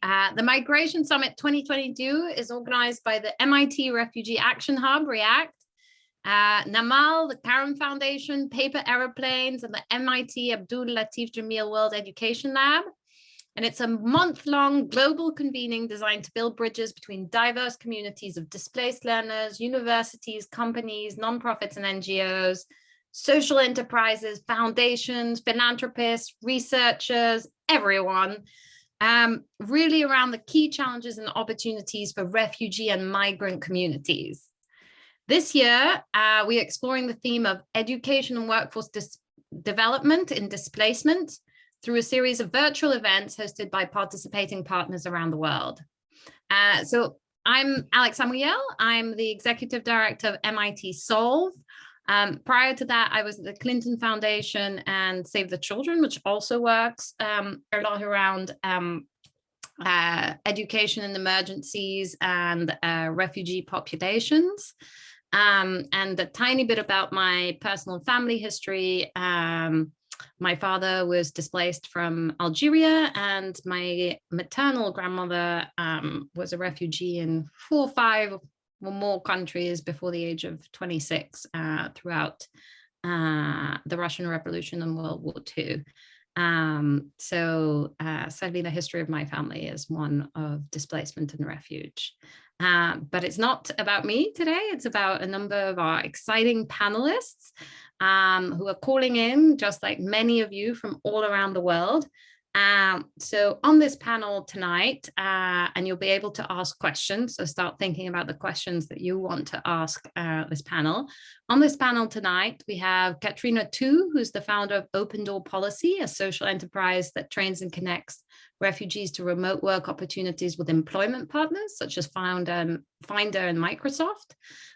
The Migration Summit 2022 is organized by the MIT Refugee Action Hub, REACT, Namal, the Karam Foundation, Paper Aeroplanes, and the MIT Abdul Latif Jameel World Education Lab. And it's a month-long global convening designed to build bridges between diverse communities of displaced learners, universities, companies, nonprofits and NGOs, social enterprises, foundations, philanthropists, researchers, everyone, really around the key challenges and opportunities for refugee and migrant communities. This year, we're exploring the theme of education and workforce development in displacement through a series of virtual events hosted by participating partners around the world. So I'm Alex Samuel. I'm the Executive Director of MIT Solve. Prior to that, I was at the Clinton Foundation and Save the Children, which also works a lot around education in emergencies and refugee populations. And a tiny bit about my personal family history. My father was displaced from Algeria, and my maternal grandmother was a refugee in 4 or 5 or more countries before the age of 26 throughout the Russian Revolution and World War II. So sadly, the history of my family is one of displacement and refuge. But it's not about me today. It's about a number of our exciting panelists who are calling in, just like many of you from all around the world. So on this panel tonight, and you'll be able to ask questions. So start thinking about the questions that you want to ask this panel. On this panel tonight, we have Katrina Tu, who's the founder of Open Door Policy, a social enterprise that trains and connects refugees to remote work opportunities with employment partners such as Finder and Microsoft.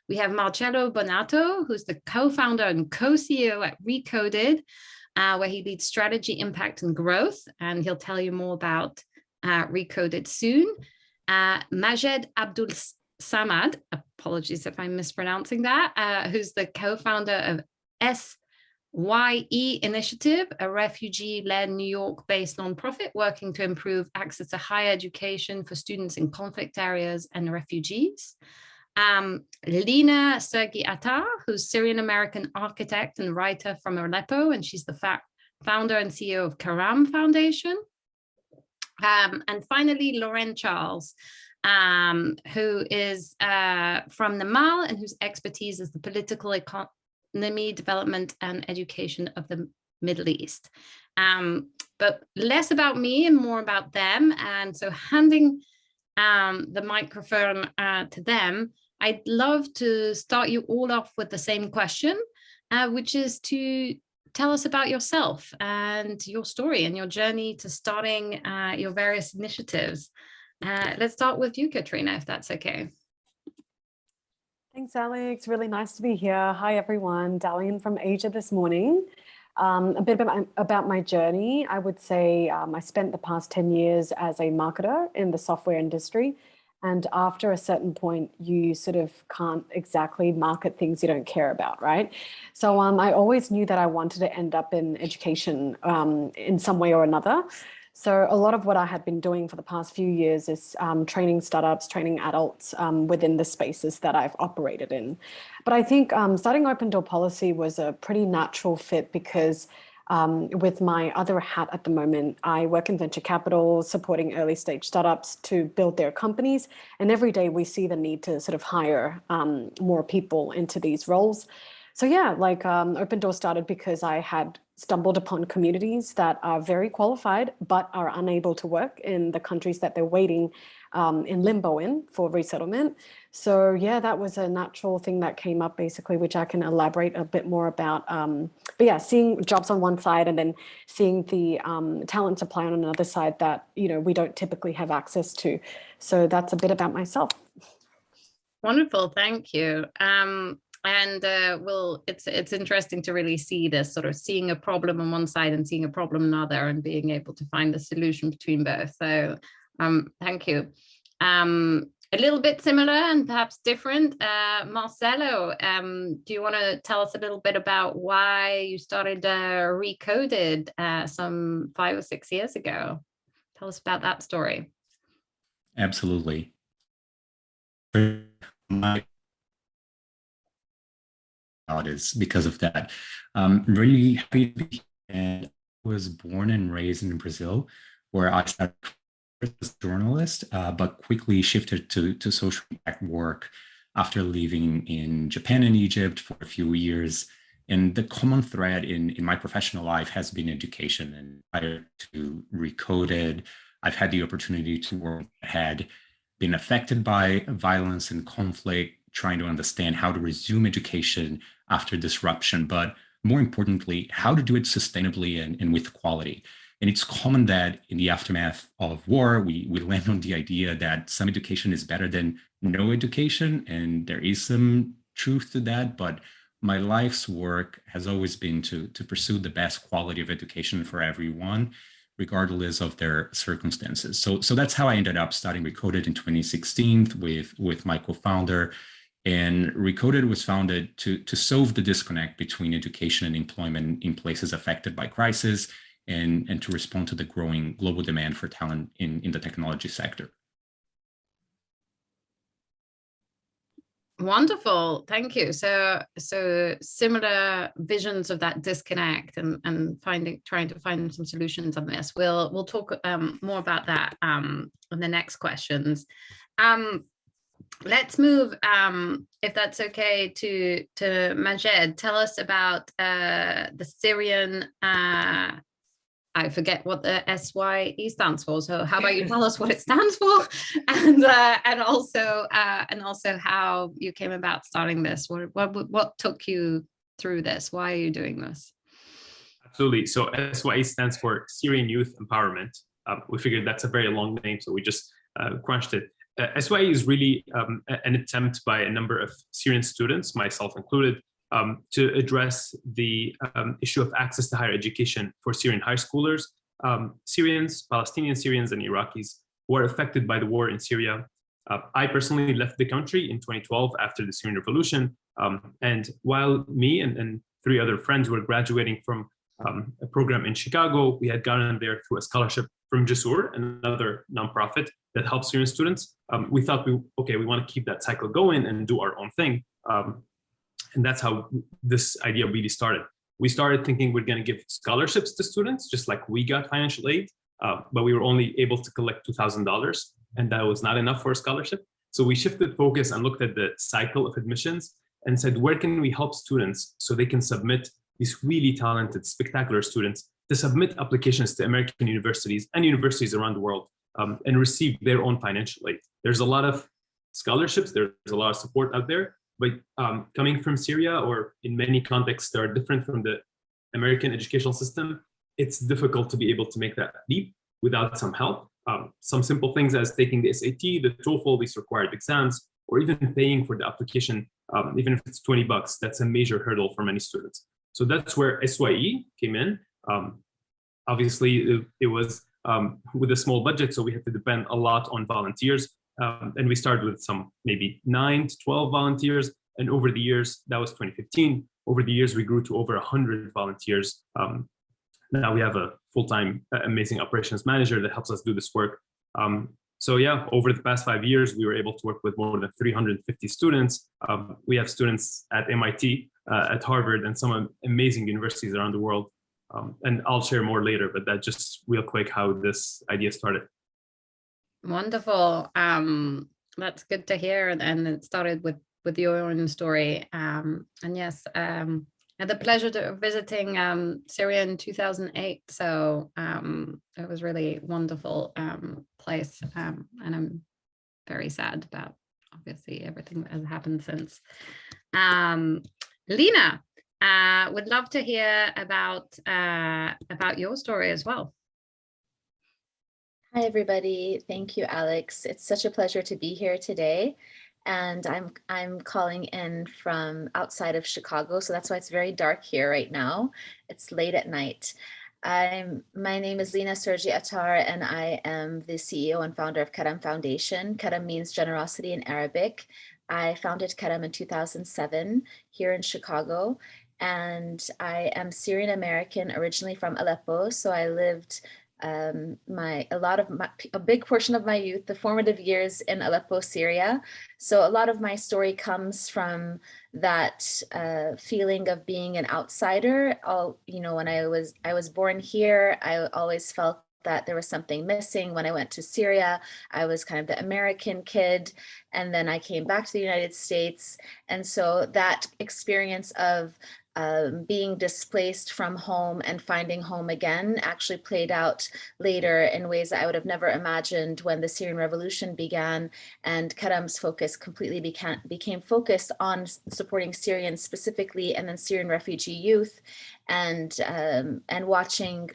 We have Marcello Bonatto, who's the co-founder and co-CEO at ReCoded, where he leads strategy, impact, and growth. And he'll tell you more about ReCoded soon. Majed Abdulsamad, apologies if I'm mispronouncing that, who's the co-founder of SYE Initiative, a refugee-led New York-based nonprofit working to improve access to higher education for students in conflict areas and refugees. Lina Sergie Attar, who's Syrian-American architect and writer from Aleppo, and she's the founder and CEO of Karam Foundation. And finally, Lorraine Charles, who is from Namal and whose expertise is the political economy, development, and education of the Middle East. But less about me and more about them. And so handing the microphone to them, I'd love to start you all off with the same question, which is to tell us about yourself and your story and your journey to starting your various initiatives. Let's start with you, Katrina, if that's okay. Thanks, Alex. Really nice to be here. Hi, everyone. Dialing in from Asia this morning. A bit about my journey. I would say I spent the past 10 years as a marketer in the software industry. And after a certain point, you sort of can't exactly market things you don't care about, right? So I always knew that I wanted to end up in education in some way or another. So a lot of what I had been doing for the past few years is training startups, training adults within the spaces that I've operated in. But I think starting Open Door Policy was a pretty natural fit because with my other hat at the moment, I work in venture capital, supporting early stage startups to build their companies. And every day we see the need to sort of hire more people into these roles. So yeah, like Open Door started because I had stumbled upon communities that are very qualified, but are unable to work in the countries that they're waiting in limbo in for resettlement. So yeah, that was a natural thing that came up basically, which I can elaborate a bit more about. But yeah, seeing jobs on one side and then seeing the talent supply on another side that, you know, we don't typically have access to. So that's a bit about myself. Wonderful, thank you. Well, it's interesting to really see this sort of seeing a problem on one side and seeing a problem on another and being able to find the solution between both. So thank you. A little bit similar and perhaps different. Marcello, do you want to tell us a little bit about why you started ReCoded some 5 or 6 years ago? Tell us about that story. Absolutely. My out is because of that. Really happy to be here. And I was born and raised in Brazil, where I started as a journalist, but quickly shifted to social impact work after living in Japan and Egypt for a few years. And the common thread in my professional life has been education. And prior to ReCoded, I've had the opportunity to work had been affected by violence and conflict, trying to understand how to resume education after disruption, but more importantly, how to do it sustainably and with quality. And it's common that in the aftermath of war, we land on the idea that some education is better than no education. And there is some truth to that. But my life's work has always been to pursue the best quality of education for everyone, regardless of their circumstances. So that's how I ended up starting ReCoded in 2016 with my co-founder. And ReCoded was founded to solve the disconnect between education and employment in places affected by crisis, and to respond to the growing global demand for talent in the technology sector. Wonderful, thank you. So similar visions of that disconnect and trying to find some solutions on this. We'll talk more about that in the next questions. Let's move, if that's okay, to Majed. Tell us about the Syrian. I forget what the SYE stands for. So how about you tell us what it stands for, and also how you came about starting this. What took you through this? Why are you doing this? Absolutely. So SYE stands for Syrian Youth Empowerment. We figured that's a very long name, so we just crunched it. SYE is really an attempt by a number of Syrian students, myself included, to address the issue of access to higher education for Syrian high schoolers, Syrians, Palestinian Syrians, and Iraqis who are affected by the war in Syria. I personally left the country in 2012 after the Syrian revolution. And while me and 3 other friends were graduating from a program in Chicago, we had gotten there through a scholarship from Jasur, another nonprofit that helps Syrian students. We thought, we want to keep that cycle going and do our own thing. And that's how this idea really started. We started thinking we're going to give scholarships to students, just like we got financial aid, but we were only able to collect $2,000, and that was not enough for a scholarship. So we shifted focus and looked at the cycle of admissions and said, where can we help students so they can submit, these really talented, spectacular students, to submit applications to American universities and universities around the world and receive their own financial aid. There's a lot of scholarships, there's a lot of support out there, but coming from Syria, or in many contexts that are different from the American educational system, it's difficult to be able to make that leap without some help. Some simple things as taking the SAT, the TOEFL, these required exams, or even paying for the application, even if it's $20, that's a major hurdle for many students. So that's where SYE came in. Obviously, it was with a small budget, so we had to depend a lot on volunteers. And we started with some maybe 9 to 12 volunteers. And over the years, that was 2015, over the years, we grew to over 100 volunteers. Now we have a full-time amazing operations manager that helps us do this work. So yeah, over the past 5 years, we were able to work with more than 350 students. We have students at MIT, at Harvard, and some amazing universities around the world. And I'll share more later, but that just real quick how this idea started. Wonderful. That's good to hear. And it started with your own story. And yes, I had the pleasure of visiting Syria in 2008. So it was really wonderful place. And I'm very sad about obviously everything that has happened since. Lina, would love to hear about your story as well. Hi, everybody. Thank you, Alex. It's such a pleasure to be here today. And I'm calling in from outside of Chicago, so that's why it's very dark here right now. It's late at night. My name is Lina Sergie Attar, and I am the CEO and founder of Karam Foundation. Karam means generosity in Arabic. I founded Karam in 2007 here in Chicago, and I am Syrian American, originally from Aleppo. So I lived a big portion of my youth, the formative years in Aleppo, Syria. So a lot of my story comes from that feeling of being an outsider. When I was born here, I always felt that there was something missing. When I went to Syria, I was kind of the American kid, and then I came back to the United States. And so that experience of being displaced from home and finding home again actually played out later in ways that I would have never imagined when the Syrian revolution began, and Karam's focus completely became focused on supporting Syrians specifically, and then Syrian refugee youth, and watching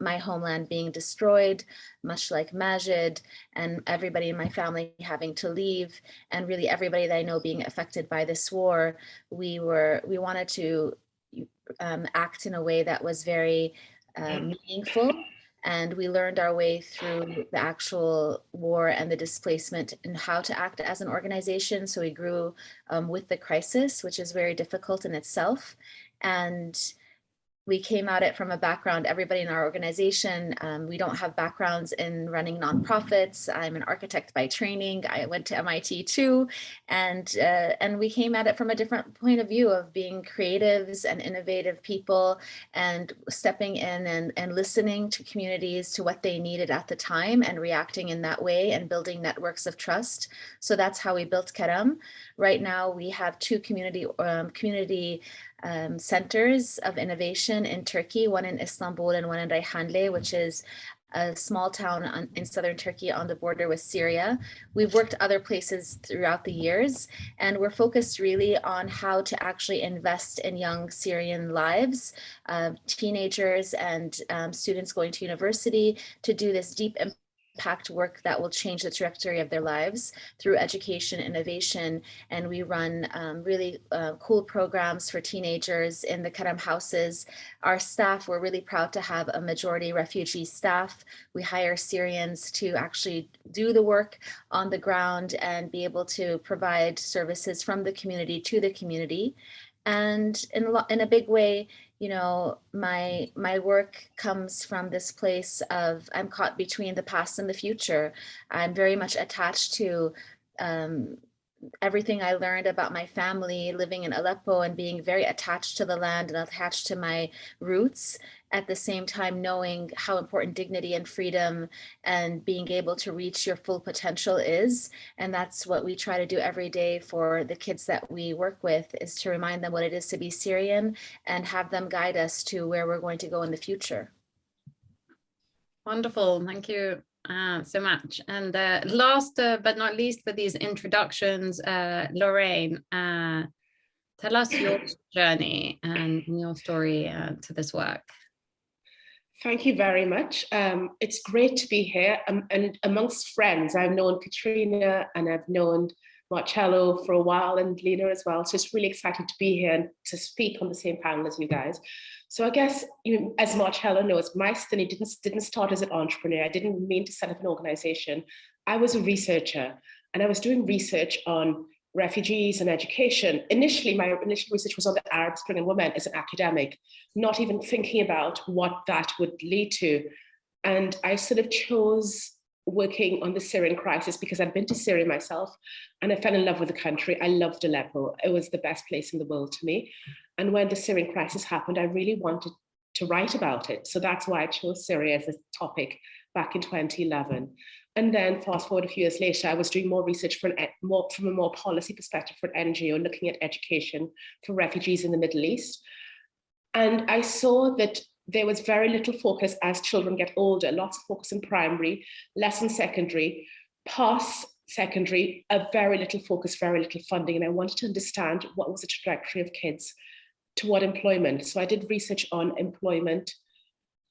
my homeland being destroyed, much like Majed, and everybody in my family having to leave, and really everybody that I know being affected by this war. We wanted to act in a way that was very meaningful, and we learned our way through the actual war and the displacement and how to act as an organization. So we grew with the crisis, which is very difficult in itself. And we came at it from a background, everybody in our organization, we don't have backgrounds in running nonprofits. I'm an architect by training. I went to MIT too. And we came at it from a different point of view of being creatives and innovative people, and stepping in and listening to communities, to what they needed at the time, and reacting in that way, and building networks of trust. So that's how we built Karam. Right now we have two community centers of innovation in Turkey, one in Istanbul and one in Reyhanli, which is a small town in southern Turkey on the border with Syria. We've worked other places throughout the years, and we're focused really on how to actually invest in young Syrian lives, teenagers and students going to university, to do this deep impact work that will change the trajectory of their lives through education, innovation. And we run really cool programs for teenagers in the Karam houses. Our staff, we're really proud to have a majority refugee staff. We hire Syrians to actually do the work on the ground and be able to provide services from the community to the community. And in a big way, my work comes from this place of, I'm caught between the past and the future. I'm very much attached to everything I learned about my family living in Aleppo, and being very attached to the land and attached to my roots, at the same time knowing how important dignity and freedom and being able to reach your full potential is. And that's what we try to do every day for the kids that we work with, is to remind them what it is to be Syrian and have them guide us to where we're going to go in the future. Wonderful, thank you so much. And last but not least for these introductions, Lorraine, tell us your journey and your story to this work. Thank you very much. It's great to be here, and amongst friends. I've known Katrina and I've known Marcello for a while, and Lina as well. So it's really exciting to be here and to speak on the same panel as you guys. So I guess, as Marcello knows, my study didn't start as an entrepreneur. I didn't mean to set up an organization. I was a researcher, and I was doing research on refugees and education. Initially, my initial research was on the Arab Spring and women as an academic, not even thinking about what that would lead to. And I sort of chose working on the Syrian crisis because I'd been to Syria myself, and I fell in love with the country. I loved Aleppo. It was the best place in the world to me. And when the Syrian crisis happened, I really wanted to write about it. So that's why I chose Syria as a topic back in 2011. And then fast forward a few years later, I was doing more research from a more policy perspective for an NGO, looking at education for refugees in the Middle East. And I saw that there was very little focus as children get older, lots of focus in primary, less in secondary, past secondary, a very little focus, very little funding. And I wanted to understand what was the trajectory of kids toward employment. So I did research on employment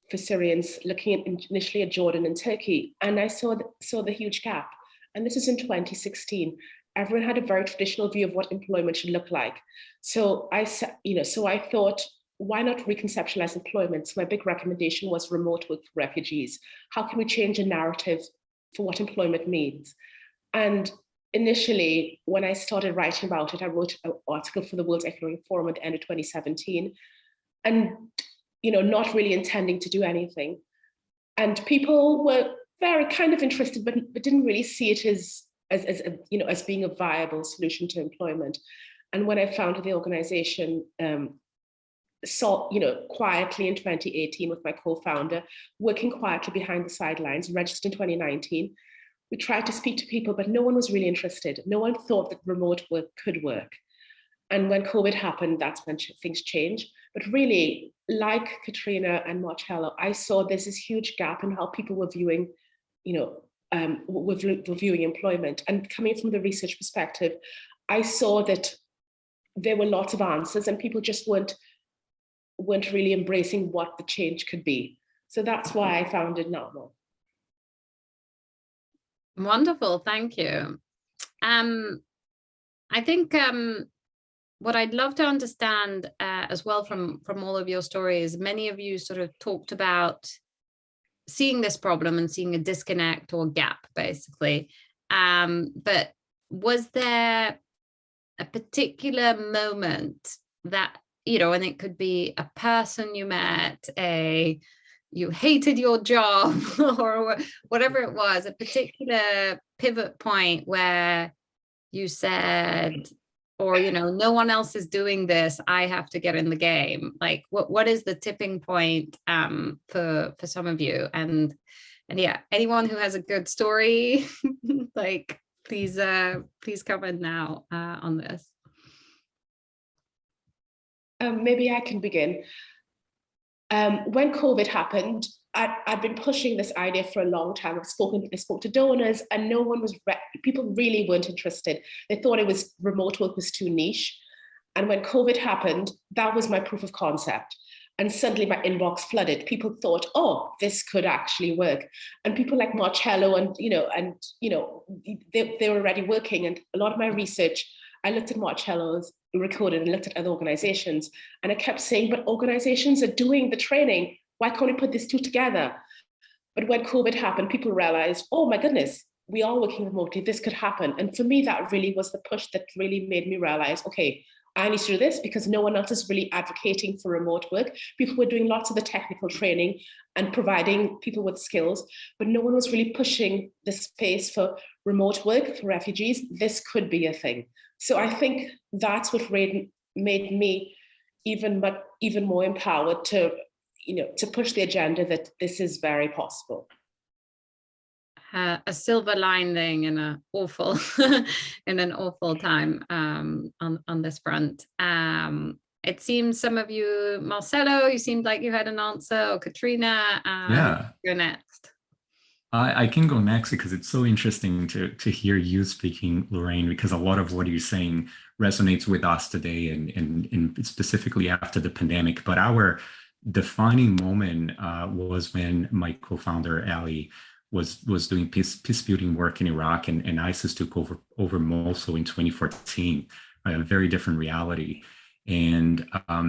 for Syrians, looking initially at Jordan and Turkey, and I saw the huge gap. And this is in 2016. Everyone had a very traditional view of what employment should look like. So I thought, why not reconceptualize employment? So my big recommendation was remote work for refugees. How can we change a narrative for what employment means? And initially, when I started writing about it, I wrote an article for the World Economic Forum at the end of 2017. And not really intending to do anything. And people were very kind of interested, but didn't really see it as being a viable solution to employment. And when I founded the organization, saw, quietly in 2018 with my co-founder, working quietly behind the sidelines, registered in 2019. We tried to speak to people, but no one was really interested. No one thought that remote work could work. And when COVID happened, that's when things changed. But really, like Katrina and Marcello, I saw there's this huge gap in how people were viewing, viewing employment. And coming from the research perspective, I saw that there were lots of answers and people just weren't really embracing what the change could be. So that's why I founded NAMO. Wonderful, thank you. I think what I'd love to understand as well from all of your stories, many of you sort of talked about seeing this problem and seeing a disconnect or gap, basically. But was there a particular moment that, and it could be a person you met, you hated your job or whatever it was, a particular pivot point where you said, or, no one else is doing this, I have to get in the game. Like, what is the tipping point for some of you? And yeah, anyone who has a good story, like, please come in now on this. Maybe I can begin. When COVID happened, I'd been pushing this idea for a long time. I spoke to donors, and no one was, people really weren't interested. They thought remote work was too niche. And when COVID happened, that was my proof of concept. And suddenly my inbox flooded. People thought, oh, this could actually work. And people like Marcello and they were already working. And a lot of my research, I looked at Marcello's ReCoded and looked at other organizations. And I kept saying, but organizations are doing the training. Why can't we put these two together? But when COVID happened, people realized, oh my goodness, we are working remotely. This could happen. And for me, that really was the push that really made me realize, okay, I need to do this because no one else is really advocating for remote work. People were doing lots of the technical training and providing people with skills, but no one was really pushing the space for remote work for refugees. This could be a thing. So I think that's what made me even more empowered to push the agenda that this is very possible. A silver lining in an awful time on this front. It seems some of you, Marcello, you seemed like you had an answer, or Katrina. Yeah. Go next. I can go next because it's so interesting to hear you speaking, Lorraine, because a lot of what you're saying resonates with us today and specifically after the pandemic. But our defining moment was when my co-founder, Ali, was doing peacebuilding work in Iraq, and ISIS took over Mosul in 2014, a very different reality. And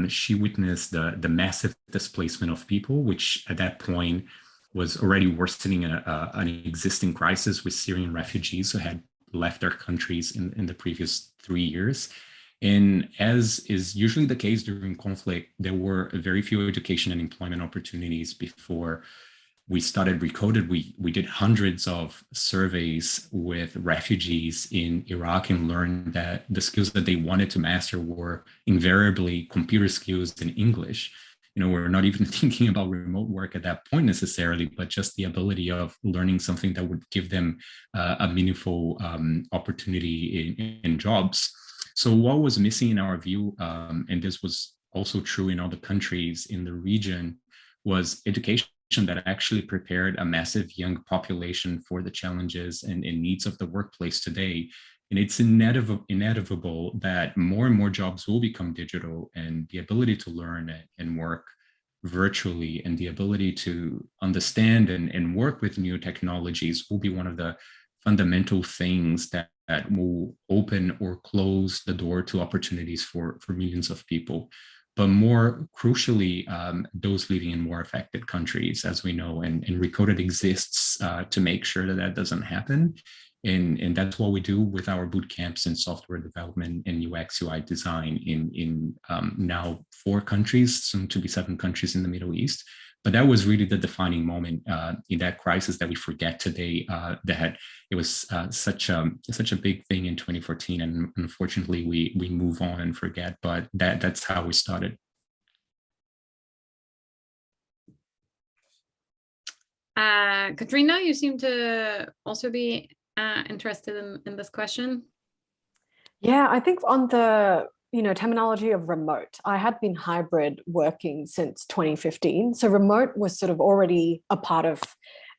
she witnessed the massive displacement of people, which at that point was already worsening an existing crisis with Syrian refugees who had left their countries in the previous 3 years. And as is usually the case during conflict, there were very few education and employment opportunities before we started ReCoded. We did hundreds of surveys with refugees in Iraq and learned that the skills that they wanted to master were invariably computer skills and English. We're not even thinking about remote work at that point necessarily, but just the ability of learning something that would give them a meaningful opportunity in jobs. So what was missing in our view, and this was also true in other countries in the region, was education that actually prepared a massive young population for the challenges and needs of the workplace today. And it's inevitable that more and more jobs will become digital, and the ability to learn and work virtually and the ability to understand and work with new technologies will be one of the fundamental things that will open or close the door to opportunities for millions of people. But more crucially, those living in more affected countries, as we know, and ReCoded exists to make sure that doesn't happen. And that's what we do with our boot camps in software development and UX UI design in now 4 countries, soon to be 7 countries in the Middle East. But that was really the defining moment in that crisis that we forget today, that it was such a big thing in 2014, and unfortunately we move on and forget, but that's how we started. Katrina, you seem to also be interested in this question. Yeah, I think on the terminology of remote, I had been hybrid working since 2015. So remote was sort of already a part of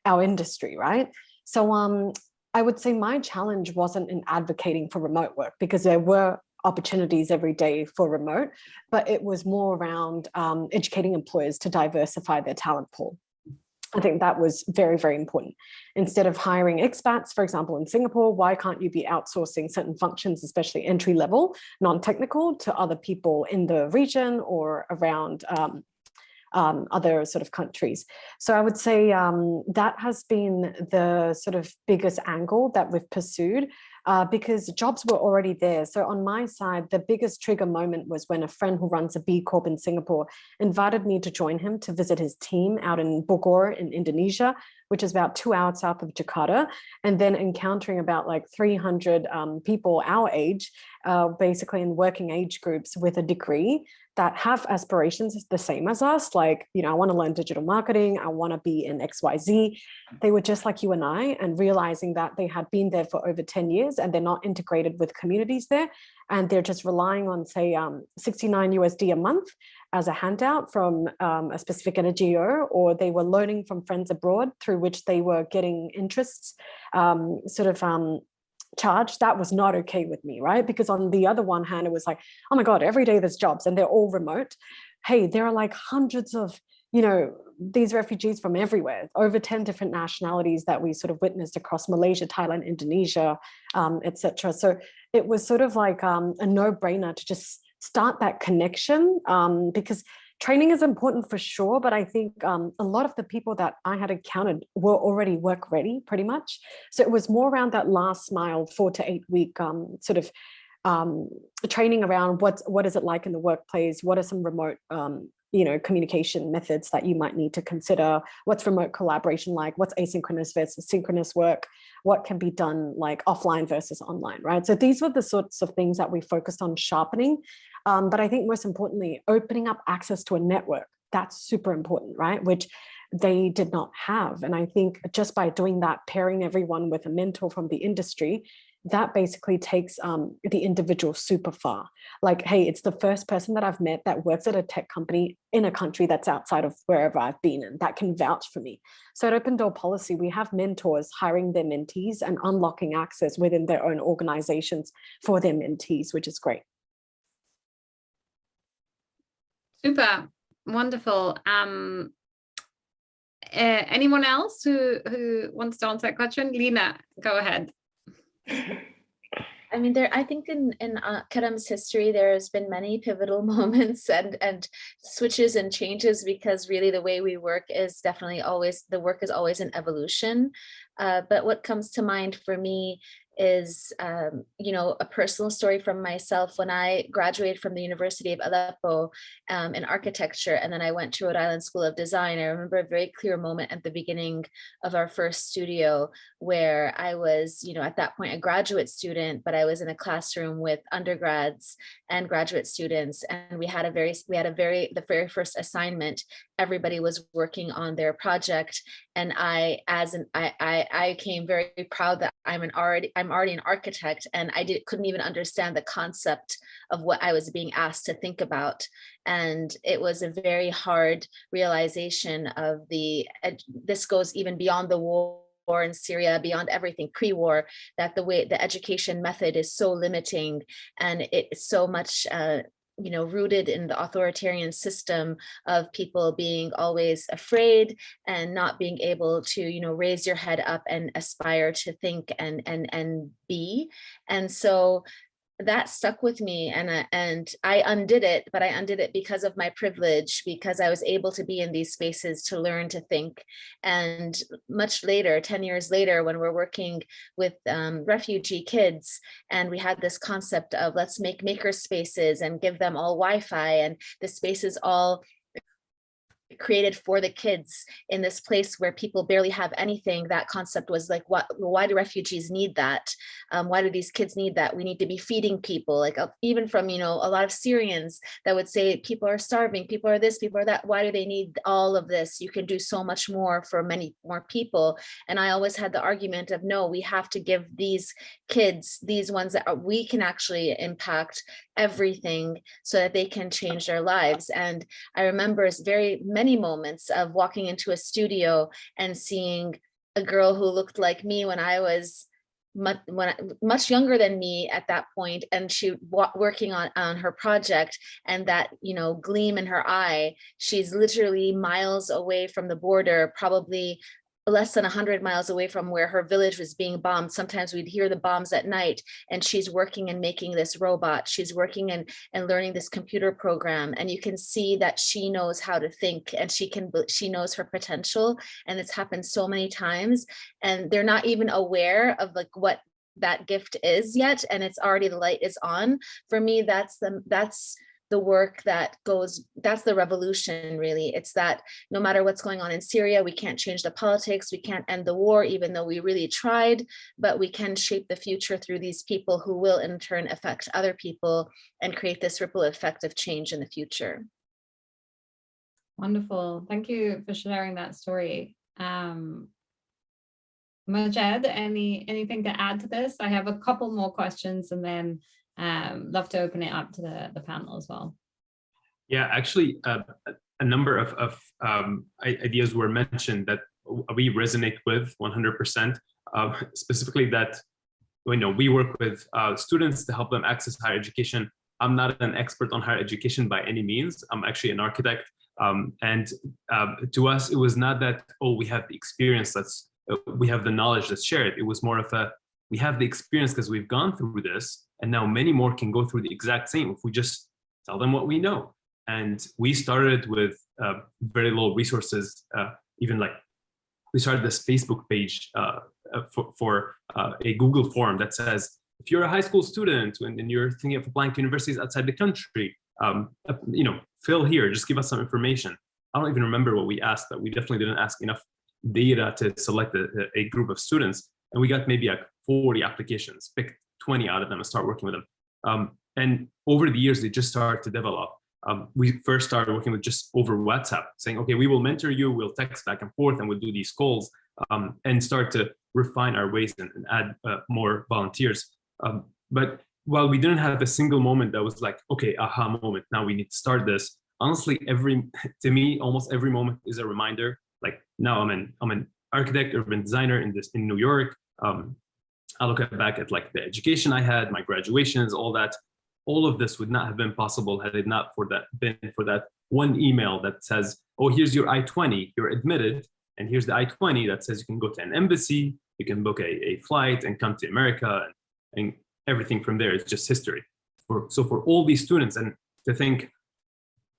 our industry, right? So I would say my challenge wasn't in advocating for remote work, because there were opportunities every day for remote, but it was more around educating employers to diversify their talent pool. I think that was very, very important. Instead of hiring expats, for example, in Singapore, why can't you be outsourcing certain functions, especially entry level, non-technical, to other people in the region or around other sort of countries? So I would say that has been the sort of biggest angle that we've pursued, because jobs were already there. So on my side, the biggest trigger moment was when a friend who runs a B Corp in Singapore invited me to join him to visit his team out in Bogor in Indonesia, which is about 2 hours south of Jakarta, and then encountering about like 300 people our age, basically in working age groups with a degree that have aspirations the same as us. Like, I want to learn digital marketing. I want to be in XYZ. They were just like you and I, and realizing that they had been there for over 10 years and they're not integrated with communities there. And they're just relying on, say, 69 USD a month as a handout from a specific NGO, or they were learning from friends abroad through which they were getting interests charged. That was not okay with me, right? Because on the other one hand, it was like, oh my God, every day there's jobs and they're all remote. Hey, there are like hundreds of, these refugees from everywhere, over 10 different nationalities that we sort of witnessed across Malaysia, Thailand, Indonesia, etc. So it was sort of like a no-brainer to just start that connection, because training is important for sure, but I think a lot of the people that I had encountered were already work ready pretty much. So it was more around that last mile, 4 to 8 week training around what is it like in the workplace? What are some remote communication methods that you might need to consider? What's remote collaboration like? What's asynchronous versus synchronous work? What can be done like offline versus online, right? So these were the sorts of things that we focused on sharpening. But I think most importantly, opening up access to a network. That's super important, right? Which they did not have. And I think just by doing that, pairing everyone with a mentor from the industry, that basically takes the individual super far. Like, hey, it's the first person that I've met that works at a tech company in a country that's outside of wherever I've been and that can vouch for me. So at Open Door Policy, we have mentors hiring their mentees and unlocking access within their own organizations for their mentees, which is great. Super, wonderful. Anyone else who wants to answer that question? Lina, go ahead. I mean, I think in Karam's history, there's been many pivotal moments and switches and changes, because really the way we work is definitely always, the work is always an evolution. But what comes to mind for me is, a personal story from myself. When I graduated from the University of Aleppo in architecture, and then I went to Rhode Island School of Design, I remember a very clear moment at the beginning of our first studio where I was, at that point, a graduate student, but I was in a classroom with undergrads and graduate students. And the very first assignment, everybody was working on their project. And I came very proud that I'm already an architect, and couldn't even understand the concept of what I was being asked to think about. And it was a very hard realization of this goes even beyond the war in Syria, beyond everything pre-war, that the education method is so limiting, and it's so much rooted in the authoritarian system of people being always afraid and not being able to, raise your head up and aspire to think and be. And so that stuck with me, and I undid it, but I undid it because of my privilege, because I was able to be in these spaces to learn to think. And much later, 10 years later, when we're working with refugee kids, and we had this concept of let's make maker spaces and give them all Wi-Fi, and the spaces all created for the kids in this place where people barely have anything. That concept was like, why do refugees need that? Why do these kids need that? We need to be feeding people, like even from, a lot of Syrians that would say people are starving, people are this, people are that. Why do they need all of this? You can do so much more for many more people. And I always had the argument of, no, we have to give these kids, these ones that we can actually impact everything so that they can change their lives. And I remember many moments of walking into a studio and seeing a girl who looked like me when I was much younger than me at that point, and she working on her project, and that gleam in her eye. She's literally miles away from the border, probably less than 100 miles away from where her village was being bombed. Sometimes we'd hear the bombs at night, and she's working and making this robot. She's working and learning this computer program. And you can see that she knows how to think, and she knows her potential. And it's happened so many times, and they're not even aware of like what that gift is yet. And it's already, the light is on. For me, that's the work that goes, that's the revolution, really. It's that no matter what's going on in Syria, we can't change the politics, we can't end the war, even though we really tried, but we can shape the future through these people who will in turn affect other people and create this ripple effect of change in the future. Wonderful. Thank you for sharing that story. Majed, anything to add to this? I have a couple more questions, and then love to open it up to the panel as well. Yeah, actually, a number of ideas were mentioned that we resonate with 100%. Specifically that, we work with students to help them access higher education. I'm not an expert on higher education by any means. I'm actually an architect. And to us, it was not that, we have the experience, we have the knowledge that's shared. It was more of we have the experience because we've gone through this, and now many more can go through the exact same if we just tell them what we know. And we started with very low resources. Even like we started this Facebook page for a Google form that says, if you're a high school student and you're thinking of applying to universities outside the country, fill here, just give us some information. I don't even remember what we asked, but we definitely didn't ask enough data to select a group of students. And we got maybe like 40 applications, picked 20 out of them and start working with them. And over the years, they just started to develop. We first started working with just over WhatsApp, saying, okay, we will mentor you, we'll text back and forth, and we'll do these calls, and start to refine our ways and add more volunteers. But while we didn't have a single moment that was like, okay, aha moment, now we need to start this. Honestly, to me, almost every moment is a reminder. Like now I'm an architect, urban designer in New York. I look back at like the education I had, my graduations, all that. All of this would not have been possible had it not been for that one email that says, oh, here's your I-20, you're admitted, and here's the I-20 that says you can go to an embassy, you can book a flight and come to America, and everything from there is just history. So for all these students, and to think,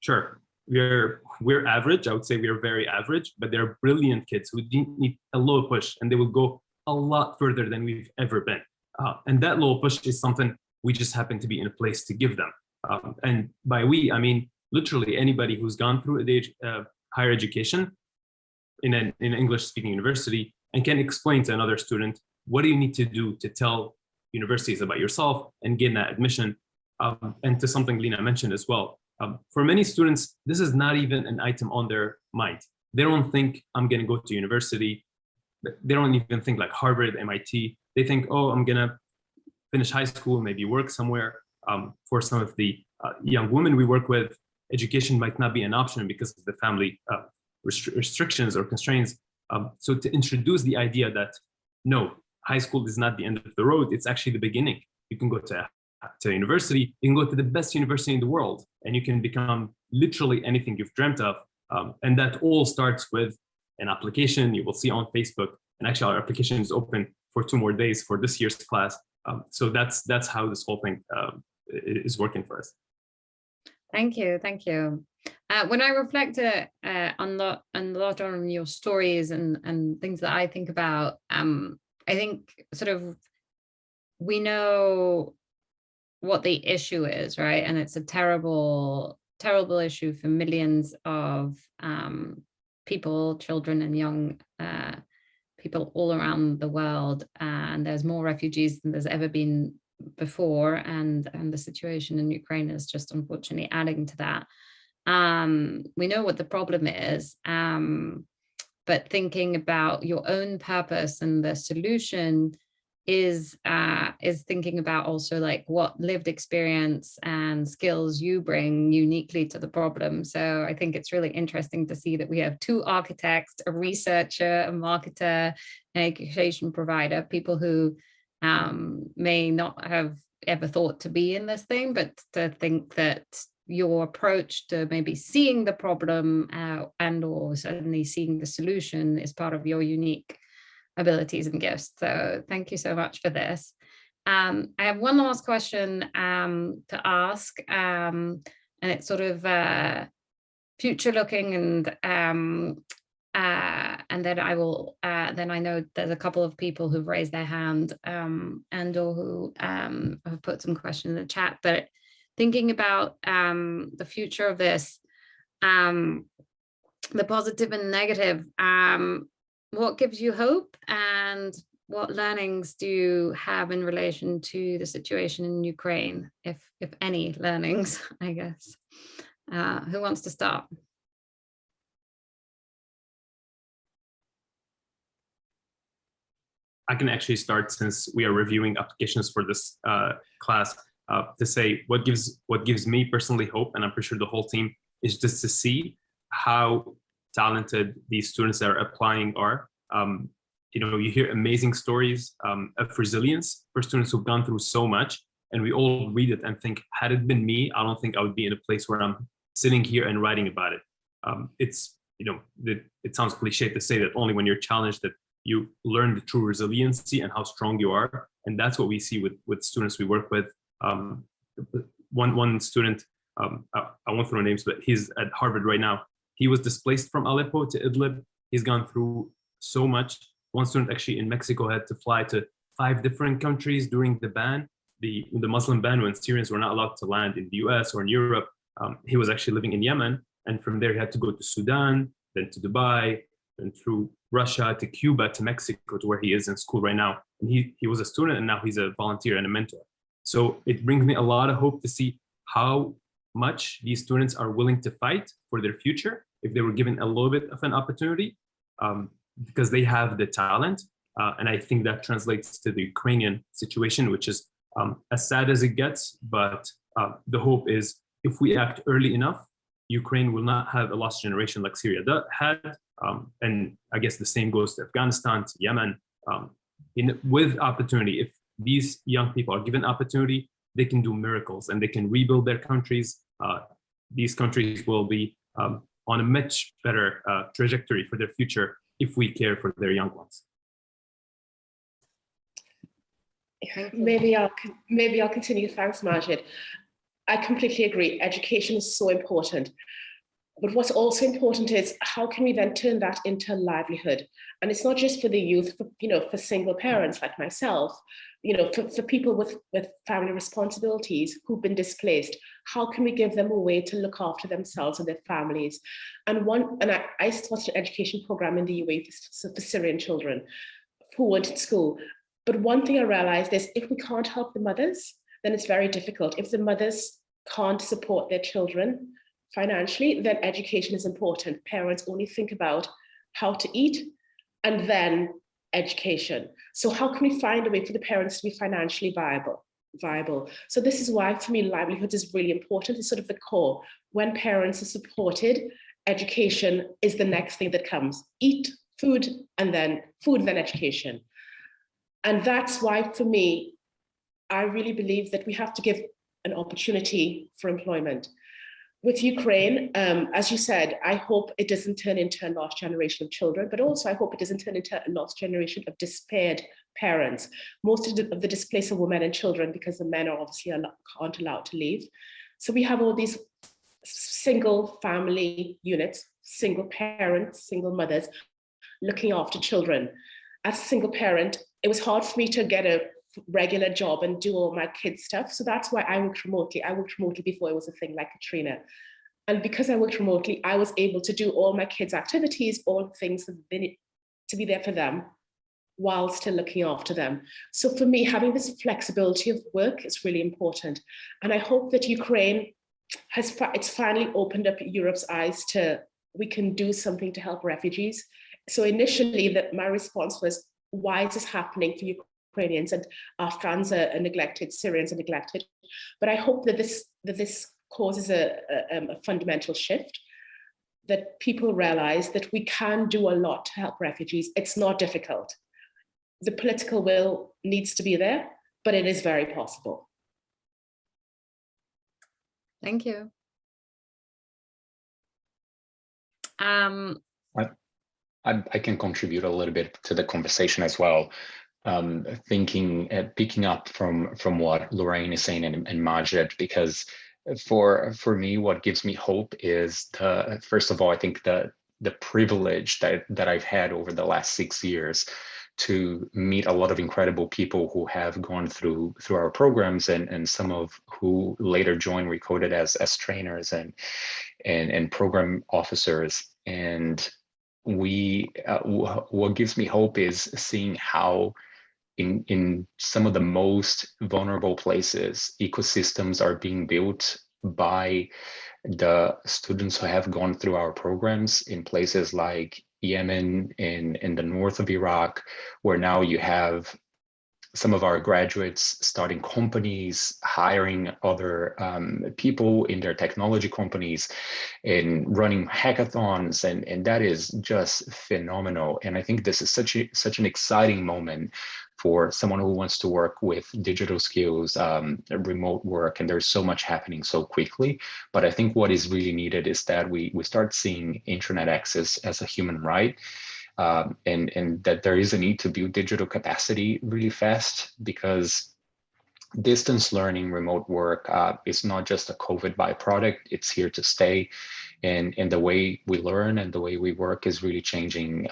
sure, we're average, I would say we're very average, but they're brilliant kids who need a little push, and they will go a lot further than we've ever been. And that little push is something we just happen to be in a place to give them. And by we, I mean literally anybody who's gone through higher education in an English-speaking university and can explain to another student, what do you need to do to tell universities about yourself and gain that admission? And to something Lina mentioned as well, for many students, this is not even an item on their mind. They don't think I'm gonna go to university. They don't even think like Harvard, MIT. They think, oh, I'm gonna finish high school, maybe work somewhere. For some of the young women we work with, education might not be an option because of the family restrictions or constraints. So to introduce the idea that, no, high school is not the end of the road, it's actually the beginning. You can go to university, you can go to the best university in the world, and you can become literally anything you've dreamt of. And that all starts with an application you will see on Facebook. And actually our application is open for 2 more days for this year's class. So that's how this whole thing is working for us. Thank you. When I reflect a lot on your stories and things that I think about, I think sort of we know what the issue is, right? And it's a terrible terrible issue for millions of people, children and young people all around the world. And there's more refugees than there's ever been before. And the situation in Ukraine is just unfortunately adding to that. We know what the problem is, but thinking about your own purpose and the solution is thinking about also like what lived experience and skills you bring uniquely to the problem. So I think it's really interesting to see that we have two architects, a researcher, a marketer, an education provider, people who may not have ever thought to be in this thing, but to think that your approach to maybe seeing the problem and or certainly seeing the solution is part of your unique abilities and gifts. So thank you so much for this. I have one last question to ask, and it's sort of future looking, and then I will then I know there's a couple of people who've raised their hand and or who have put some questions in the chat, but thinking about the future of this, the positive and negative, what gives you hope and what learnings do you have in relation to the situation in Ukraine, if any learnings, I guess? Who wants to start? I can actually start, since we are reviewing applications for this class, to say what gives me personally hope, and I'm pretty sure the whole team, is just to see how talented these students that are applying are. You hear amazing stories of resilience for students who've gone through so much, and we all read it and think, had it been me, I don't think I would be in a place where I'm sitting here and writing about it. It sounds cliche to say that only when you're challenged that you learn the true resiliency and how strong you are, and that's what we see with students we work with. One student, I won't throw names, but he's at Harvard right now. He was displaced from Aleppo to Idlib. He's gone through so much. One student actually in Mexico had to fly to 5 different countries during the ban, the Muslim ban, when Syrians were not allowed to land in the US or in Europe. He was actually living in Yemen, and from there he had to go to Sudan, then to Dubai, then through Russia to Cuba to Mexico, to where he is in school right now. And he was a student, and now he's a volunteer and a mentor. So it brings me a lot of hope to see how much these students are willing to fight for their future if they were given a little bit of an opportunity, because they have the talent. And I think that translates to the Ukrainian situation, which is as sad as it gets. But the hope is, if we act early enough, Ukraine will not have a lost generation like Syria had. And I guess the same goes to Afghanistan, to Yemen. With opportunity, if these young people are given opportunity, they can do miracles and they can rebuild their countries. These countries will be on a much better trajectory for their future if we care for their young ones. Maybe I'll continue. Thanks, Majed. I completely agree. Education is so important. But what's also important is, how can we then turn that into a livelihood? And it's not just for the youth, for single parents like myself, for people with family responsibilities who've been displaced. How can we give them a way to look after themselves and their families? And I started an education program in the UAE for Syrian children who went to school. But one thing I realized is, if we can't help the mothers, then it's very difficult. If the mothers can't support their children financially, then education is important. Parents only think about how to eat and then education. So how can we find a way for the parents to be financially viable? So this is why, for me, livelihood is really important. It's sort of the core. When parents are supported, education is the next thing that comes. Eat, food, then education. And that's why, for me, I really believe that we have to give an opportunity for employment. With Ukraine, as you said, I hope it doesn't turn into a lost generation of children, but also I hope it doesn't turn into a lost generation of despaired parents. Most of the displaced are women and children, because the men are obviously aren't allowed to leave. So we have all these single family units, single parents, single mothers looking after children. As a single parent, it was hard for me to get a regular job and do all my kids' stuff. So that's why I worked remotely. I worked remotely before it was a thing like Katrina. And because I worked remotely, I was able to do all my kids' activities, all the things that they need to be there for them while still looking after them. So for me, having this flexibility of work is really important. And I hope that Ukraine it's finally opened up Europe's eyes to, we can do something to help refugees. So initially my response was, why is this happening for Ukrainians, and Afghans are neglected, Syrians are neglected. But I hope that this causes a fundamental shift, that people realize that we can do a lot to help refugees. It's not difficult. The political will needs to be there, but it is very possible. Thank you. I can contribute a little bit to the conversation as well. Picking up from what Lorraine is saying and Majed, because for me, what gives me hope is first of all, I think the privilege that I've had over the last 6 years to meet a lot of incredible people who have gone through our programs, and some of who later joined ReCoded as trainers and program officers. And what gives me hope is seeing how in some of the most vulnerable places, ecosystems are being built by the students who have gone through our programs in places like Yemen, in the north of Iraq, where now you have some of our graduates starting companies, hiring other people in their technology companies, and running hackathons, and that is just phenomenal. And I think this is such an exciting moment for someone who wants to work with digital skills, remote work, and there's so much happening so quickly. But I think what is really needed is that we start seeing internet access as a human right. And that there is a need to build digital capacity really fast, because distance learning, remote work is not just a COVID byproduct, it's here to stay. And the way we learn and the way we work is really changing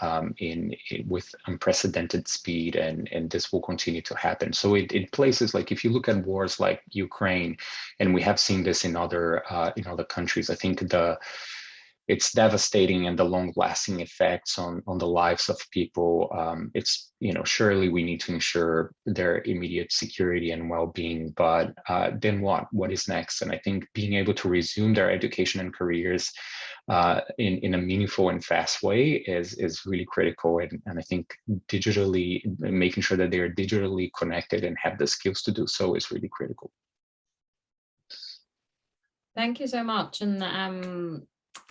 with unprecedented speed, and this will continue to happen. So in places like, if you look at wars like Ukraine, and we have seen this in other countries, I think it's devastating, and the long-lasting effects on the lives of people. It's, surely we need to ensure their immediate security and well-being, but then what is next? And I think being able to resume their education and careers in a meaningful and fast way is really critical. And I think digitally, making sure that they are digitally connected and have the skills to do so is really critical. Thank you so much. And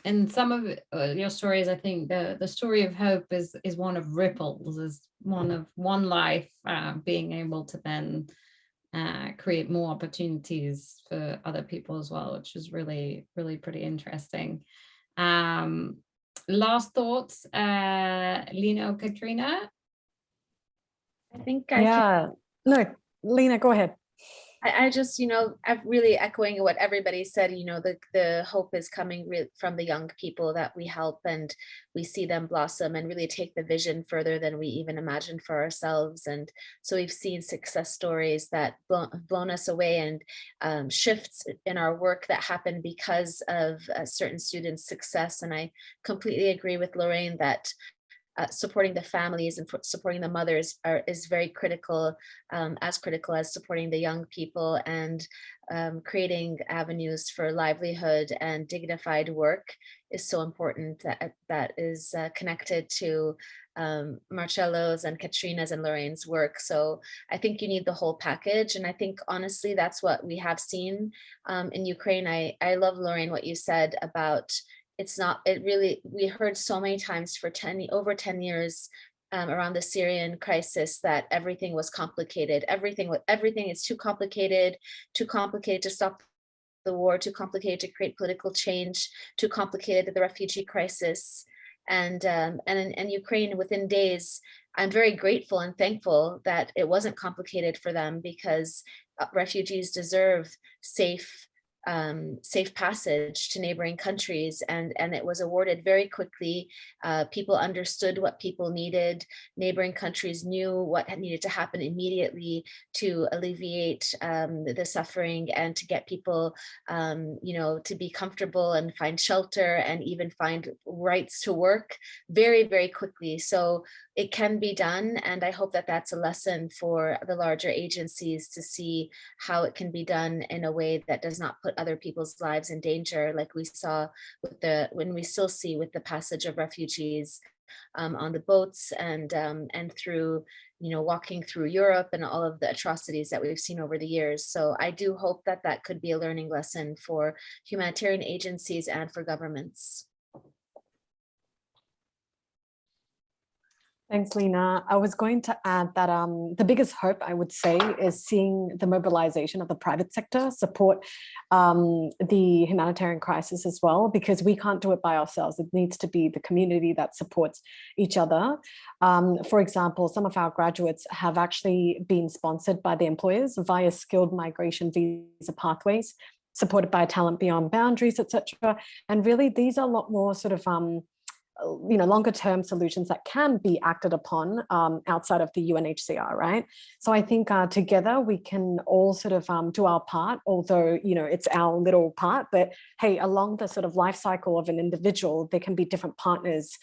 in some of your stories, I think the story of hope is one of ripples, is one of one life being able to then create more opportunities for other people as well, which is really, really pretty interesting. Last thoughts, Lina or Katrina? I think No, Lina, go ahead. I just, I'm really echoing what everybody said. The hope is coming from the young people that we help, and we see them blossom and really take the vision further than we even imagined for ourselves. And so we've seen success stories that blown us away, and shifts in our work that happen because of certain students' success. And I completely agree with Lorraine that supporting the families and supporting the mothers is very critical, as critical as supporting the young people, and creating avenues for livelihood and dignified work is so important. That is connected to Marcello's and Katrina's and Lorraine's work. So I think you need the whole package. And I think honestly, that's what we have seen in Ukraine. I love, Lorraine, what you said about we heard so many times for over 10 years around the Syrian crisis that everything was complicated. Everything is too complicated to stop the war, too complicated to create political change, too complicated the refugee crisis. And in Ukraine, within days, I'm very grateful and thankful that it wasn't complicated for them, because refugees deserve safe, safe passage to neighboring countries, and it was awarded very quickly. People understood what people needed. Neighboring countries knew what needed to happen immediately to alleviate the suffering and to get people, to be comfortable and find shelter and even find rights to work very, very quickly. So it can be done, and I hope that that's a lesson for the larger agencies to see how it can be done in a way that does not put other people's lives in danger, like we saw with we still see with the passage of refugees on the boats and through, walking through Europe and all of the atrocities that we've seen over the years. So I do hope that that could be a learning lesson for humanitarian agencies and for governments. Thanks, Lina. I was going to add that the biggest hope, I would say, is seeing the mobilization of the private sector support the humanitarian crisis as well, because we can't do it by ourselves. It needs to be the community that supports each other. For example, some of our graduates have actually been sponsored by the employers via skilled migration visa pathways, supported by Talent Beyond Boundaries, etc. And really, these are a lot more sort of longer term solutions that can be acted upon outside of the UNHCR, right? So I think together we can all sort of do our part, although, it's our little part, but hey, along the sort of life cycle of an individual, there can be different partners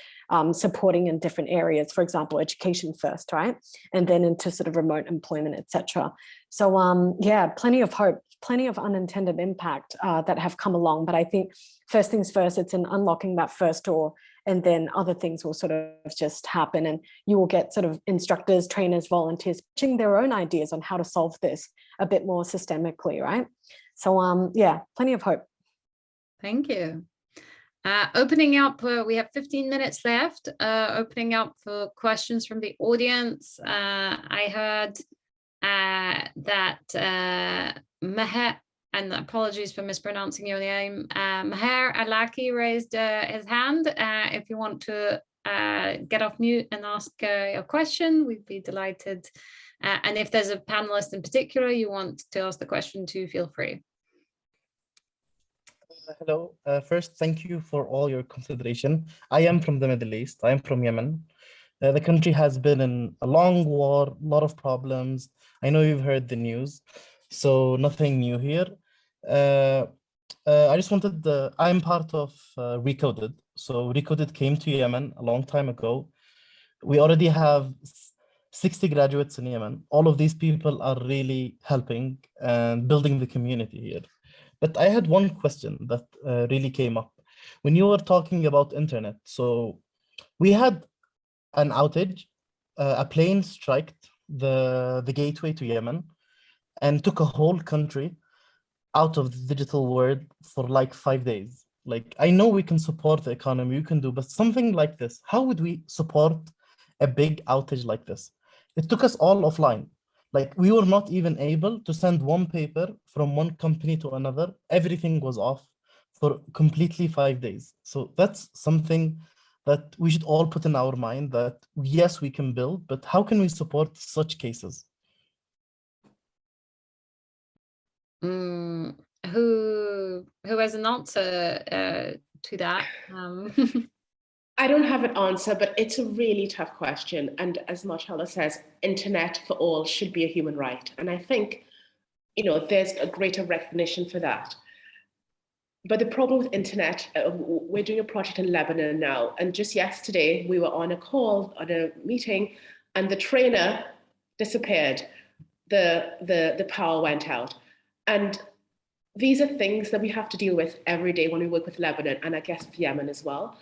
supporting in different areas, for example, education first, right? And then into sort of remote employment, etc. So yeah, plenty of hope, plenty of unintended impact that have come along. But I think first things first, it's in unlocking that first door, and then other things will sort of just happen, and you will get sort of instructors, trainers, volunteers pitching their own ideas on how to solve this a bit more systemically, right? So yeah, plenty of hope. Thank you. Opening up, we have 15 minutes left. Opening up for questions from the audience. I heard that Meher, and apologies for mispronouncing your name, Meher Alaki raised his hand. If you want to get off mute and ask a question, we'd be delighted. And if there's a panelist in particular you want to ask the question to, feel free. Hello. First, thank you for all your consideration. I am from the Middle East. I am from Yemen. The country has been in a long war, a lot of problems. I know you've heard the news, so nothing new here. I just wanted I'm part of ReCoded. So ReCoded came to Yemen a long time ago. We already have 60 graduates in Yemen. All of these people are really helping and building the community here. But I had one question that really came up. When you were talking about internet, so we had an outage, a plane struck the gateway to Yemen and took a whole country out of the digital world for like 5 days. Like, I know we can support the economy, we can do, but something like this, how would we support a big outage like this? It took us all offline. Like, we were not even able to send one paper from one company to another. Everything was off for completely 5 days. So that's something that we should all put in our mind, that yes, we can build, but how can we support such cases? Who has an answer to that? I don't have an answer, but it's a really tough question. And as Marcello says, internet for all should be a human right. And I think, there's a greater recognition for that. But the problem with internet, we're doing a project in Lebanon now. And just yesterday, we were on a call, on a meeting, and the trainer disappeared. The power went out. And these are things that we have to deal with every day when we work with Lebanon, and I guess with Yemen as well.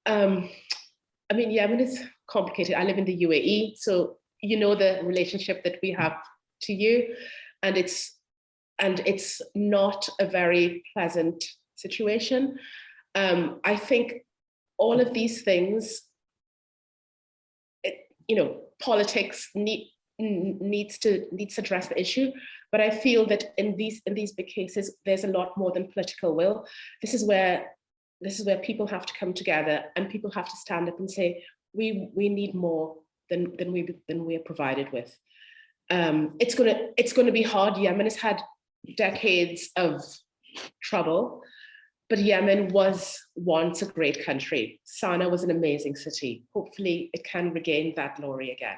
Yemen is complicated. I live in the UAE, so you know the relationship that we have to you, and it's not a very pleasant situation. I think all of these things, politics needs to address the issue, but I feel that in these big cases, there's a lot more than political will. This is where people have to come together, and people have to stand up and say, we need more than we are provided with. It's gonna be hard. Yemen has had decades of trouble. But Yemen was once a great country. Sana'a was an amazing city. Hopefully it can regain that glory again.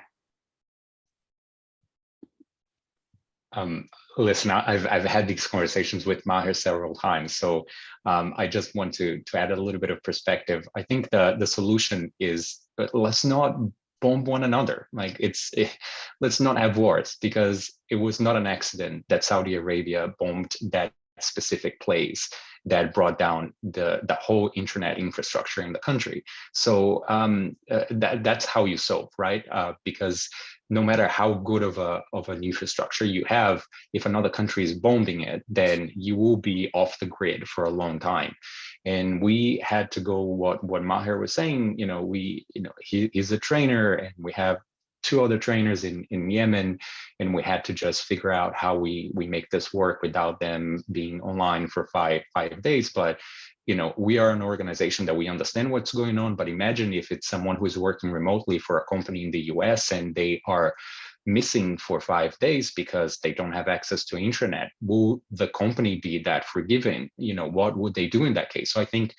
Listen, I've had these conversations with Maher several times, so I just want to add a little bit of perspective. I think the solution is, let's not bomb one another. Like let's not have wars, because it was not an accident that Saudi Arabia bombed that specific place that brought down the whole internet infrastructure in the country. So that's how you solve, right? Because no matter how good of an infrastructure you have, if another country is bombing it, then you will be off the grid for a long time. And we had to go what Maher was saying. He's a trainer, and we have 2 other trainers in Yemen, and we had to just figure out how we make this work without them being online for five days. But we are an organization that we understand what's going on. But imagine if it's someone who's working remotely for a company in the US and they are missing for 5 days because they don't have access to internet. Will the company be that forgiving? What would they do in that case? So I think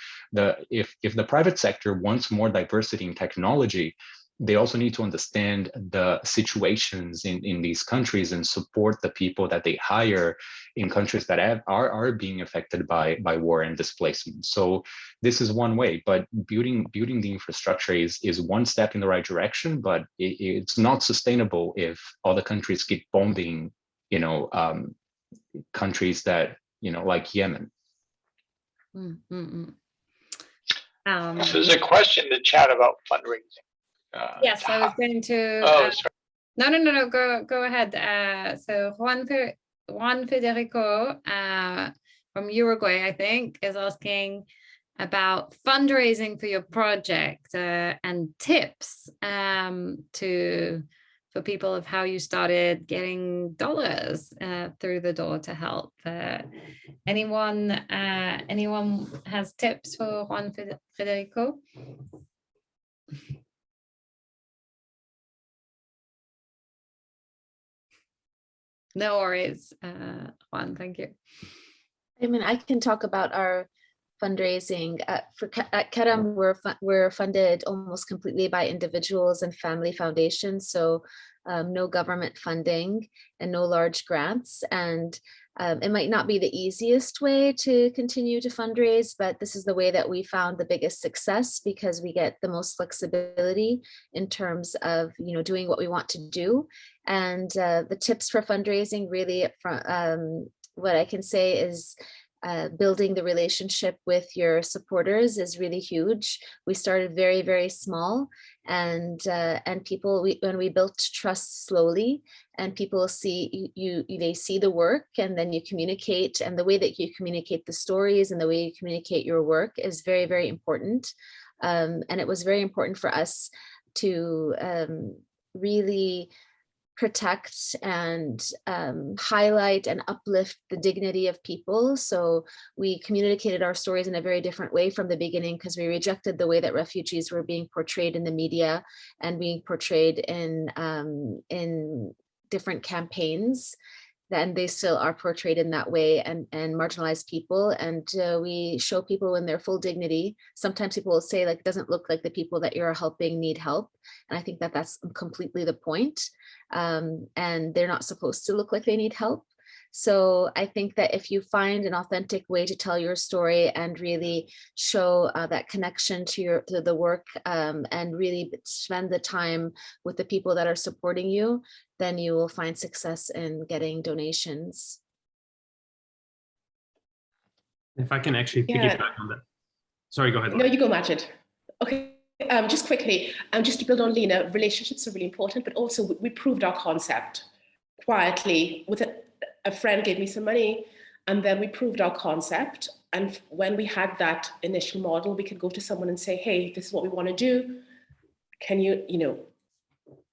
if the private sector wants more diversity in technology, they also need to understand the situations in these countries and support the people that they hire in countries that are being affected by war and displacement. So this is one way, but building the infrastructure is one step in the right direction, but it's not sustainable if other countries keep bombing, countries that, like Yemen. Mm-hmm. So there's a question in the chat about fundraising. Yes, I was going to. Oh, sorry. No. Go ahead. So Juan Federico from Uruguay, I think, is asking about fundraising for your project and tips for people of how you started getting dollars through the door to help. Anyone has tips for Juan Federico? No worries, Juan, thank you. I mean, I can talk about our fundraising. At Karam, we're funded almost completely by individuals and family foundations, so no government funding and no large grants. And it might not be the easiest way to continue to fundraise, but this is the way that we found the biggest success, because we get the most flexibility in terms of doing what we want to do. And the tips for fundraising, really, what I can say is building the relationship with your supporters is really huge. We started very, very small, and people, when we built trust slowly, and people see they see the work, and then you communicate, and the way that you communicate the stories and the way you communicate your work is very, very important. And it was very important for us to really protect and highlight and uplift the dignity of people. So we communicated our stories in a very different way from the beginning, because we rejected the way that refugees were being portrayed in the media and being portrayed in different campaigns. Then they still are portrayed in that way, and marginalized people. And we show people in their full dignity. Sometimes people will say, like, it doesn't look like the people that you're helping need help. And I think that that's completely the point. And they're not supposed to look like they need help. So I think that if you find an authentic way to tell your story and really show that connection to the work, and really spend the time with the people that are supporting you, then you will find success in getting donations. If I can actually piggyback on that. Sorry, go ahead. No, you go, Majed. Okay. Just quickly, just to build on Lina, relationships are really important, but also we proved our concept quietly. With a friend gave me some money, and then we proved our concept. And when we had that initial model, we could go to someone and say, hey, this is what we want to do. Can you,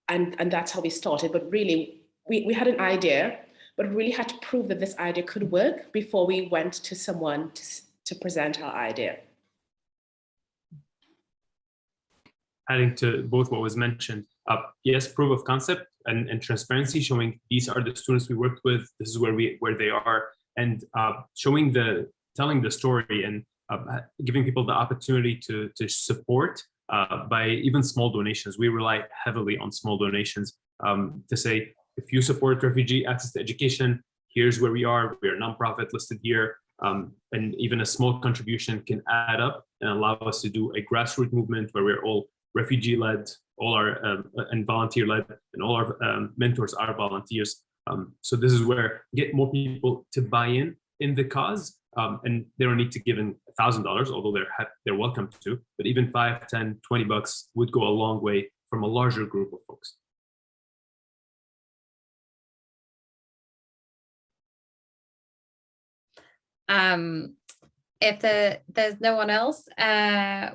and that's how we started. But really, we had an idea, but really had to prove that this idea could work before we went to someone to present our idea. Adding to both what was mentioned, yes, proof of concept and transparency, showing these are the students we worked with, this is where they are, and telling the story and giving people the opportunity to support by even small donations. We rely heavily on small donations to say, if you support refugee access to education, here's where we are. We're a nonprofit listed here. And even a small contribution can add up and allow us to do a grassroots movement where we're all refugee-led, all our and volunteer-led, and all our mentors are volunteers. So this is where get more people to buy in the cause, and they don't need to give in $1,000, although they're welcome to. But even $5, $10, $20 would go a long way from a larger group of folks. If there's no one else, I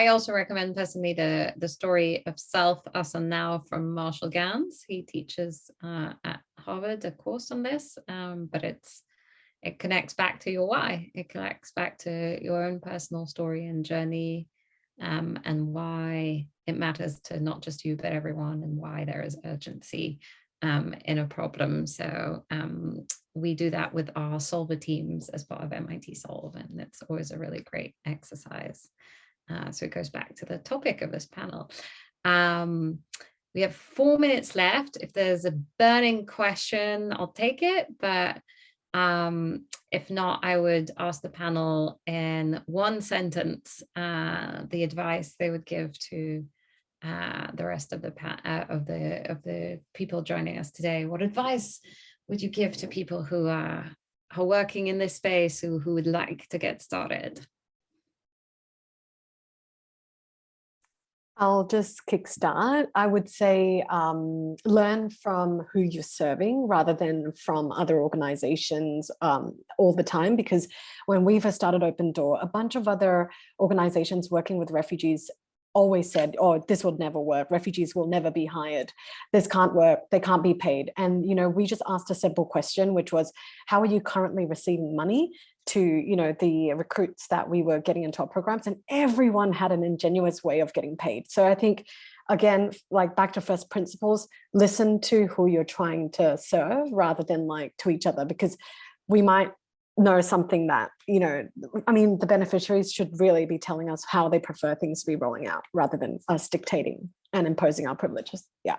also recommend personally the story of Self, Us and Now from Marshall Gans. He teaches at Harvard a course on this, but it connects back to your why. It connects back to your own personal story and journey, and why it matters to not just you but everyone, and why there is urgency in a problem. So we do that with our solver teams as part of MIT Solve, and it's always a really great exercise. So it goes back to the topic of this panel. We have 4 minutes left. If there's a burning question, I'll take it, but if not, I would ask the panel in one sentence the advice they would give to the rest of the people joining us today. What advice would you give to people who are working in this space, who would like to get started? I'll just kickstart. I would say learn from who you're serving rather than from other organizations all the time, because when we first started Open Door, a bunch of other organizations working with refugees always said, oh, this will never work. Refugees will never be hired. This can't work. They can't be paid. And, we just asked a simple question, which was, how are you currently receiving money to, the recruits that we were getting into our programs? And everyone had an ingenuous way of getting paid. So I think, again, like back to first principles, listen to who you're trying to serve rather than like to each other, because we might know something that, the beneficiaries should really be telling us how they prefer things to be rolling out rather than us dictating and imposing our privileges. Yeah.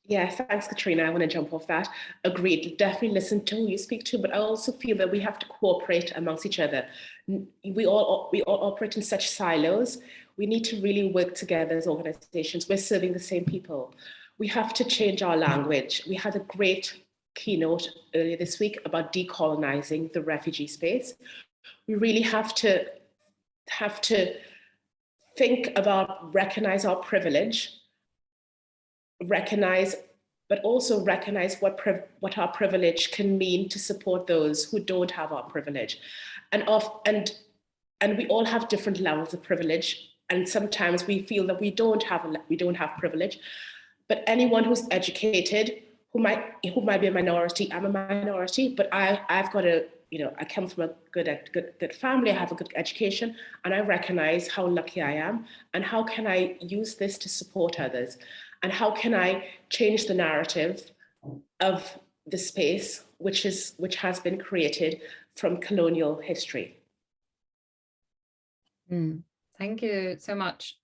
Yeah, thanks, Katrina. I want to jump off that. Agreed. Definitely listen to who you speak to, but I also feel that we have to cooperate amongst each other. We all operate in such silos. We need to really work together as organizations. We're serving the same people. We have to change our language. We had a great keynote earlier this week about decolonizing the refugee space. We really have to think about, recognize our privilege, but also recognize what our privilege can mean to support those who don't have our privilege. And we all have different levels of privilege, and sometimes we feel that we don't have privilege. But anyone who's educated, who might be a minority, I'm a minority, but I've got I come from a good family, I have a good education, and I recognize how lucky I am, and how can I use this to support others, and how can I change the narrative of the space which has been created from colonial history. Thank you so much.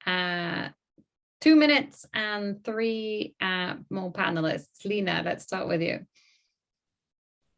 2 minutes and 3 more panelists. Lina, let's start with you.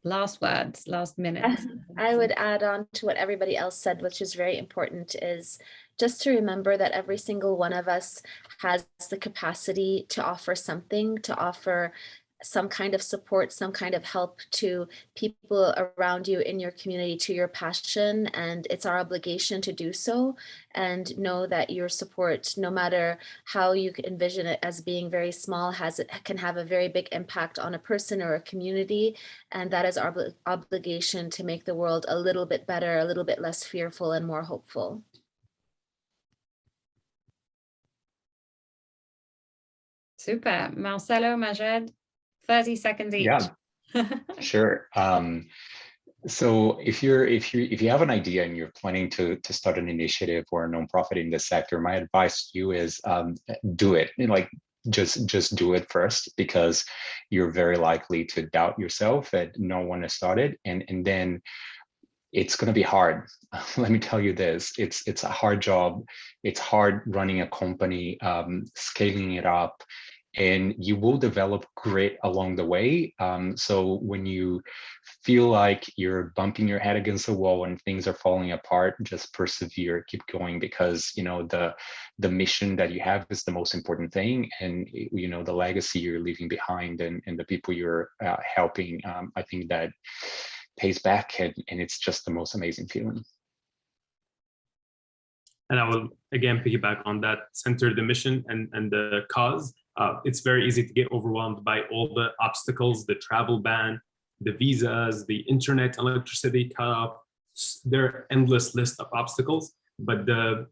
Last words, last minute. I would add on to what everybody else said, which is very important, is just to remember that every single one of us has the capacity to offer something, to offer some kind of support, some kind of help to people around you in your community, to your passion, and it's our obligation to do so. And know that your support, no matter how you envision it as being very small, can have a very big impact on a person or a community, and that is our obligation to make the world a little bit better, a little bit less fearful and more hopeful. Super. Marcello, Majed, 30 seconds each. Yeah, sure. So if you have an idea and you're planning to start an initiative or a nonprofit in this sector, my advice to you is do it. just do it first, because you're very likely to doubt yourself and not want to start it, and then it's going to be hard. Let me tell you this, it's a hard job. It's hard running a company, scaling it up, and you will develop grit along the way. So when you feel like you're bumping your head against the wall and things are falling apart, just persevere, keep going, because the mission that you have is the most important thing, and the legacy you're leaving behind, and the people you're helping, I think that pays back, and it's just the most amazing feeling. And I will again piggyback on that, center the mission and the cause. It's very easy to get overwhelmed by all the obstacles, the travel ban, the visas, the internet, electricity cutoff. There are endless list of obstacles, but the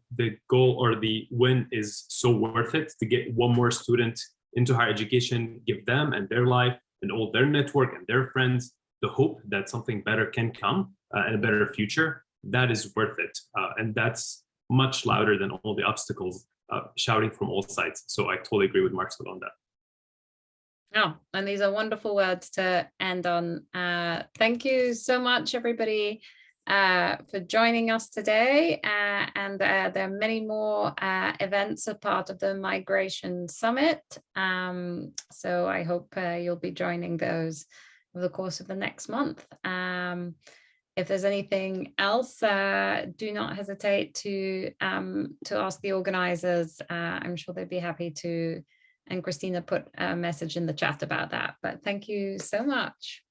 goal or the win is so worth it to get one more student into higher education, give them and their life and all their network and their friends the hope that something better can come and a better future. That is worth it. And that's much louder than all the obstacles shouting from all sides. So I totally agree with Marcello on that. Oh, and these are wonderful words to end on. Thank you so much, everybody, for joining us today. And there are many more events as part of the Migration Summit. So I hope you'll be joining those over the course of the next month. If there's anything else, do not hesitate to ask the organizers. I'm sure they'd be happy to, and Christina put a message in the chat about that. But thank you so much.